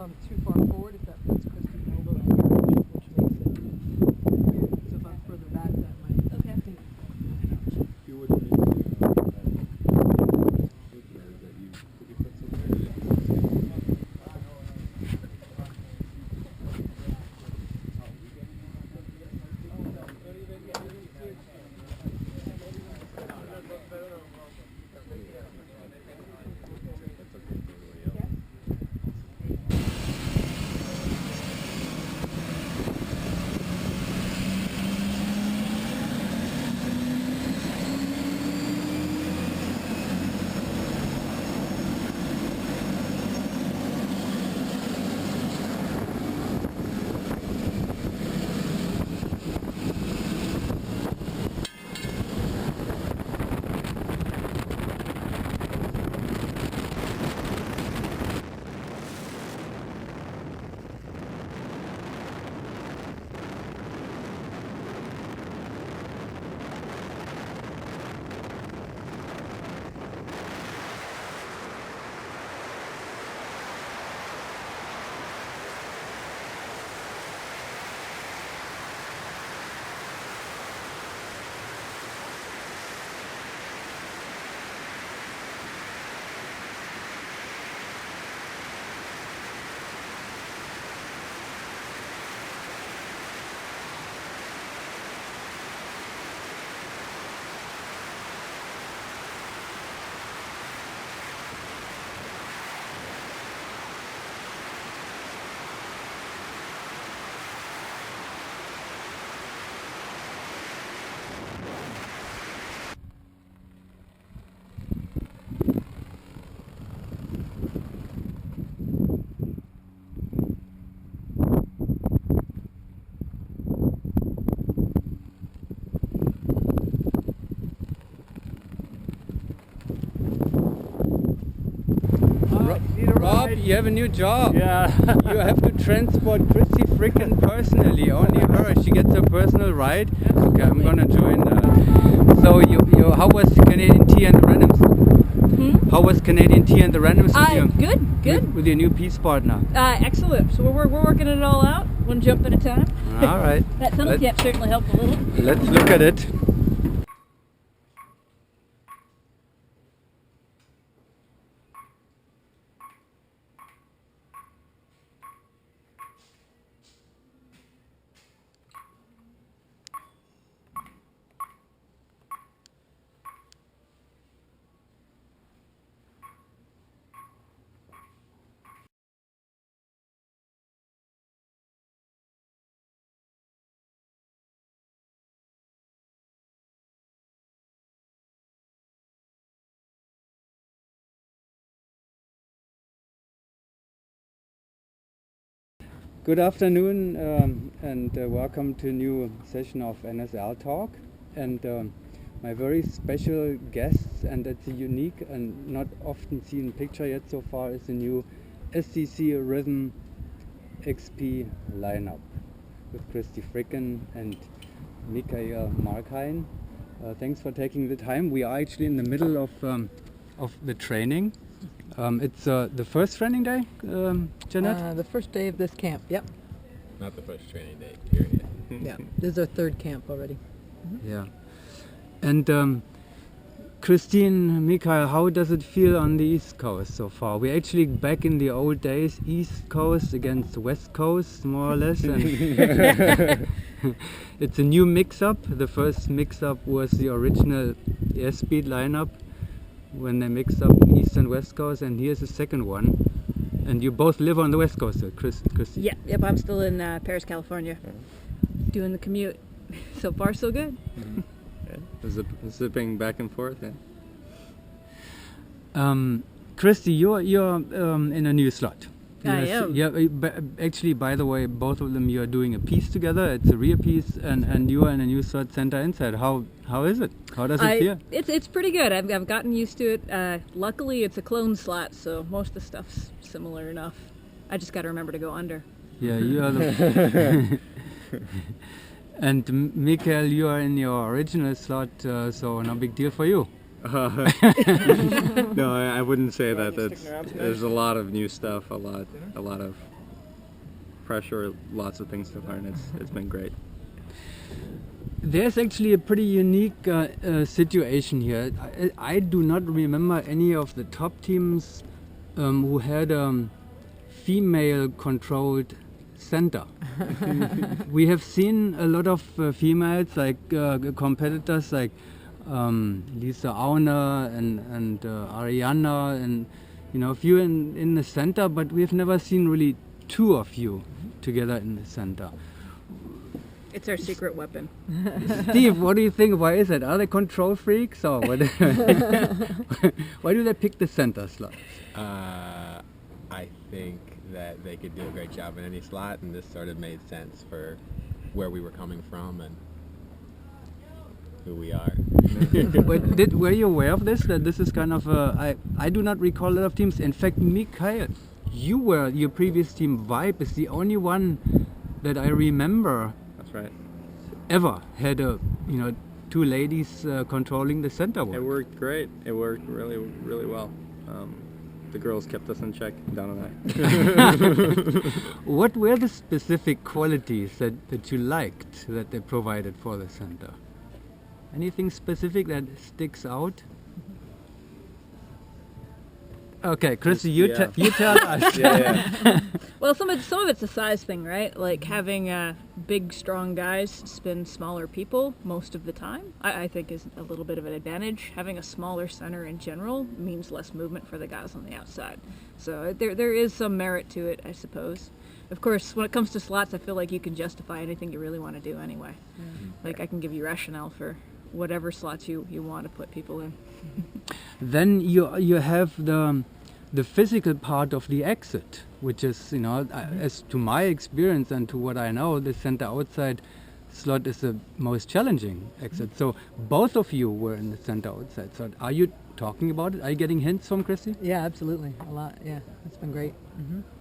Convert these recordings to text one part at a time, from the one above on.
gone too far forward, if that puts Christy's elbow in the garage, which makes it weird. So if I'm further back, that might. Okay. I think. You wouldn't need to that you put Rob, you have a new job. Yeah. You have to transport Christy frickin' personally. Only her. She gets her personal ride. Okay, I'm gonna join. So how was Canadian tea and the randoms? How was Canadian tea and the randoms with you? Good. With your new peace partner. Excellent. So we're working it all out, one jump at a time. All right. That tunnel cap certainly helped a little. Let's look at it. Good afternoon and welcome to a new session of NSL Talk, and my very special guest, and it's a unique and not often seen picture yet so far, is the new SDC Rhythm XP lineup with Christy Frickin and Michael Markheim. Thanks for taking the time. We are actually in the middle of the training. It's the first training day, Janet? The first day of this camp, yep. Not the first training day, period. Yeah, this is our third camp already. Yeah. And Christine, Mikhail, how does it feel on the East Coast so far? We're actually back in the old days, East Coast against West Coast, more or less. And it's a new mix-up. The first mix-up was the original airspeed lineup, when they mixed up East and West Coast, and here's the second one. And you both live on the West Coast, Christy? Yep, I'm still in Paris, California, doing the commute. So far, so good. Yeah. Zipping back and forth, Christy, you're in a new slot. I am. Yeah, actually, by the way, both of them, you are doing a piece together. It's a rear piece, and you are in a new slot, center inside. How is it? How does it feel? It's pretty good. I've gotten used to it. Luckily, it's a clone slot, so most of the stuff's similar enough. I just got to remember to go under. Yeah, you are the... And Mikael, you are in your original slot, so no big deal for you. No, I wouldn't say that. There's a lot of new stuff, a lot of pressure, lots of things to learn. It's been great. There's actually a pretty unique situation here. I do not remember any of the top teams who had a female-controlled center. We have seen a lot of females, like competitors like Lisa Auner and Ariana, and a few in the center, but we've never seen really two of you together in the center. It's our secret weapon. Steve, what do you think? Why is it? Are they control freaks or what? Why do they pick the center slot? I think that they could do a great job in any slot, and this sort of made sense for where we were coming from and who we are. But were you aware of this? That this is kind of I do not recall a lot of teams. In fact, Mikael, your previous team Vibe is the only one that I remember. That's right. Ever had two ladies controlling the center work. It worked great. It worked really, really well. The girls kept us in check, Don and I. What were the specific qualities that you liked that they provided for the center? Anything specific that sticks out? Okay, Chrissy, you tell us. Yeah. Well, some of it's a size thing, right? Like having big, strong guys spin smaller people most of the time, I think is a little bit of an advantage. Having a smaller center in general means less movement for the guys on the outside. So there is some merit to it, I suppose. Of course, when it comes to slots, I feel like you can justify anything you really want to do anyway. Like I can give you rationale for whatever slots you want to put people in. Then you have the physical part of the exit, which is, as to my experience and to what I know, the center outside slot is the most challenging exit. So both of you were in the center outside slot. Are you talking about it? Are you getting hints from Christy? Yeah, absolutely. A lot. Yeah, it's been great.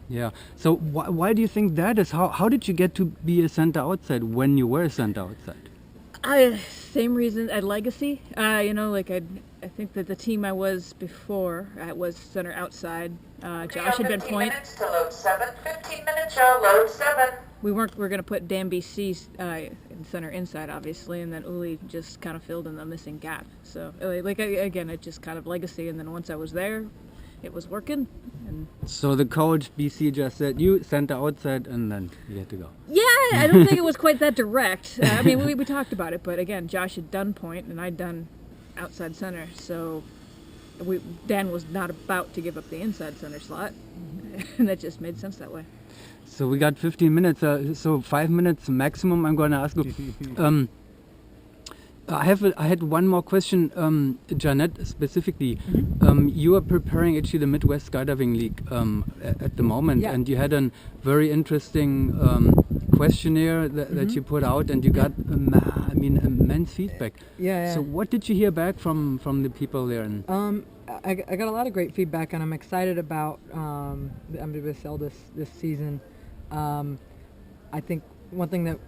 Yeah. So why do you think that is? How did you get to be a center outside when you were a center outside? Same reason at Legacy. I think that the team I was before was center outside. Josh had been point. 15 minutes to load 7. 15 minutes to load 7. We were going to put Dan BC in center inside, obviously, and then Uli just kind of filled in the missing gap. So, again, it just kind of Legacy, and then once I was there, it was working. And so the coach BC just said, you center outside, and then you had to go. Yeah, I don't think it was quite that direct. I mean, we talked about it, but again, Josh had done point, and I'd done outside center, so Dan was not about to give up the inside center slot, and that just made sense that way. So we got 15 minutes, so 5 minutes maximum. I'm going to ask you. I had one more question, Janet, specifically. You are preparing actually the Midwest Skydiving League at the moment, and you had a very interesting questionnaire that you put out, and you got immense feedback. Yeah. So what did you hear back from the people there? I got a lot of great feedback, and I'm excited about the NSL this season. I think one thing that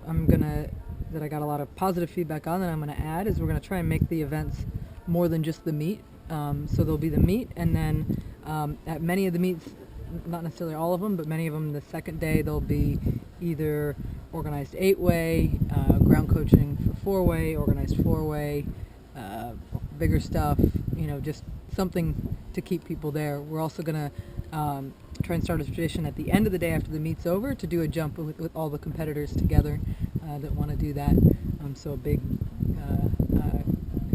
I got a lot of positive feedback on that I'm going to add is we're going to try and make the events more than just the meet. So there'll be the meet, and then at many of the meets, not necessarily all of them, but many of them the second day there'll be either organized 8-way, ground coaching for 4-way, organized 4-way, bigger stuff, just something to keep people there. We're also going to try and start a tradition at the end of the day after the meet's over to do a jump with all the competitors together that want to do that. So a big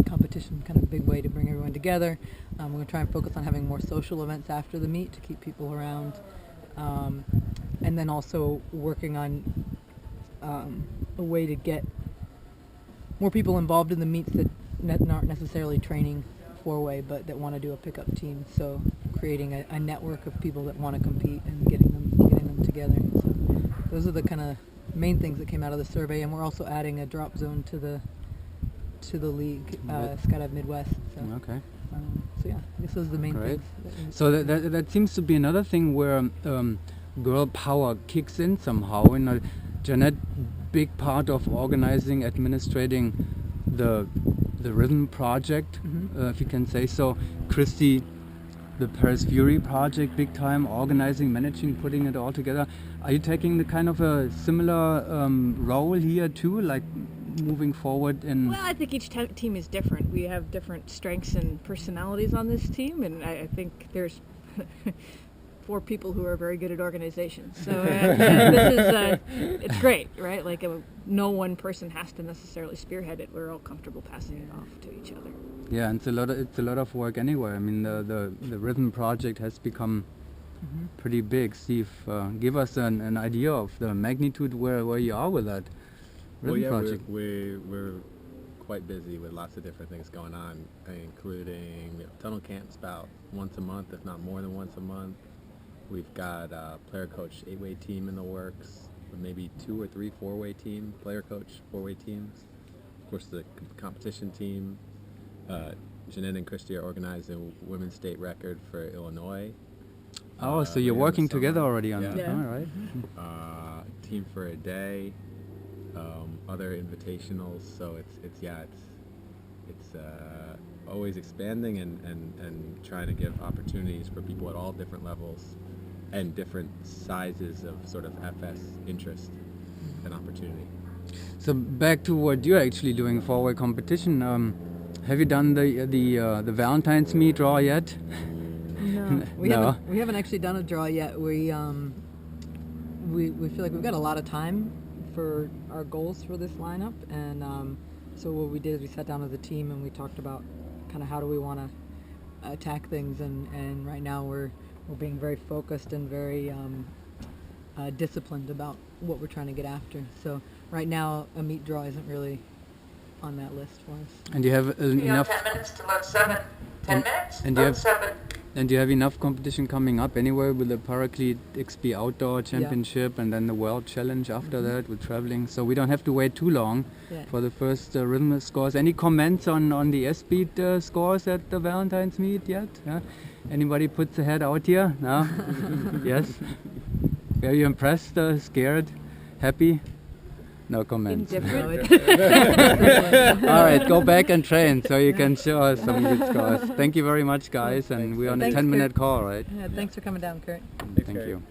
competition, kind of big way to bring everyone together. We're going to try and focus on having more social events after the meet to keep people around. And then also working on a way to get more people involved in the meets that aren't necessarily training 4-way, but that want to do a pickup team. So creating a network of people that want to compete and getting them together. So those are the kind of main things that came out of the survey, and we're also adding a drop zone to the league, Skydive Midwest. So, okay. So yeah, I guess those are the main things. So that seems to be another thing where girl power kicks in somehow. Jeanette, big part of organizing, administrating the rhythm project, if you can say so. Christy, the Paris Fury project big time, organizing, managing, putting it all together. Are you taking the kind of a similar role here too, like moving forward in? Well, I think each team is different. We have different strengths and personalities on this team, and I think there's 4 people who are very good at organization. So this is it's great, right? Like no one person has to necessarily spearhead it. We're all comfortable passing it off to each other. Yeah, and it's a lot of work anyway. I mean, the rhythm project has become pretty big. Steve, give us an idea of the magnitude where you are with that rhythm project. We're quite busy with lots of different things going on, including tunnel camps about once a month, if not more than once a month. We've got a player coach 8-way team in the works, maybe 2 or 3 4-way team, player coach 4-way teams. Of course, the competition team. Jeanette and Christy are organizing women's state record for Illinois. Oh, so you're working together already on that, all right? Team for a day, other invitationals. So it's always expanding and trying to give opportunities for people at all different levels and different sizes of sort of FS interest and opportunity. So back to what you're actually doing, 4-way competition. Have you done the Valentine's meet draw yet? No, we haven't actually done a draw yet. We feel like we've got a lot of time for our goals for this lineup, and so what we did is we sat down as a team and we talked about kind of how do we want to attack things, and right now we're being very focused and very disciplined about what we're trying to get after. So right now a meet draw isn't really on that list for us. And you have enough. 10 minutes to load 7. 10 minutes. And Load 7. And you have enough competition coming up anyway with the Paraclete XP Outdoor Championship and then the World Challenge after that with traveling. So we don't have to wait too long for the first rhythm scores. Any comments on the S-Speed scores at the Valentine's meet yet? Anybody puts a head out here? No? Yes? Are you impressed, scared, happy? No comments. Indifferent. All right, go back and train so you can show us some good scores. Thank you very much, guys, and we're on a 10-minute call, right? Yeah, thanks for coming down, Kurt. Thank you.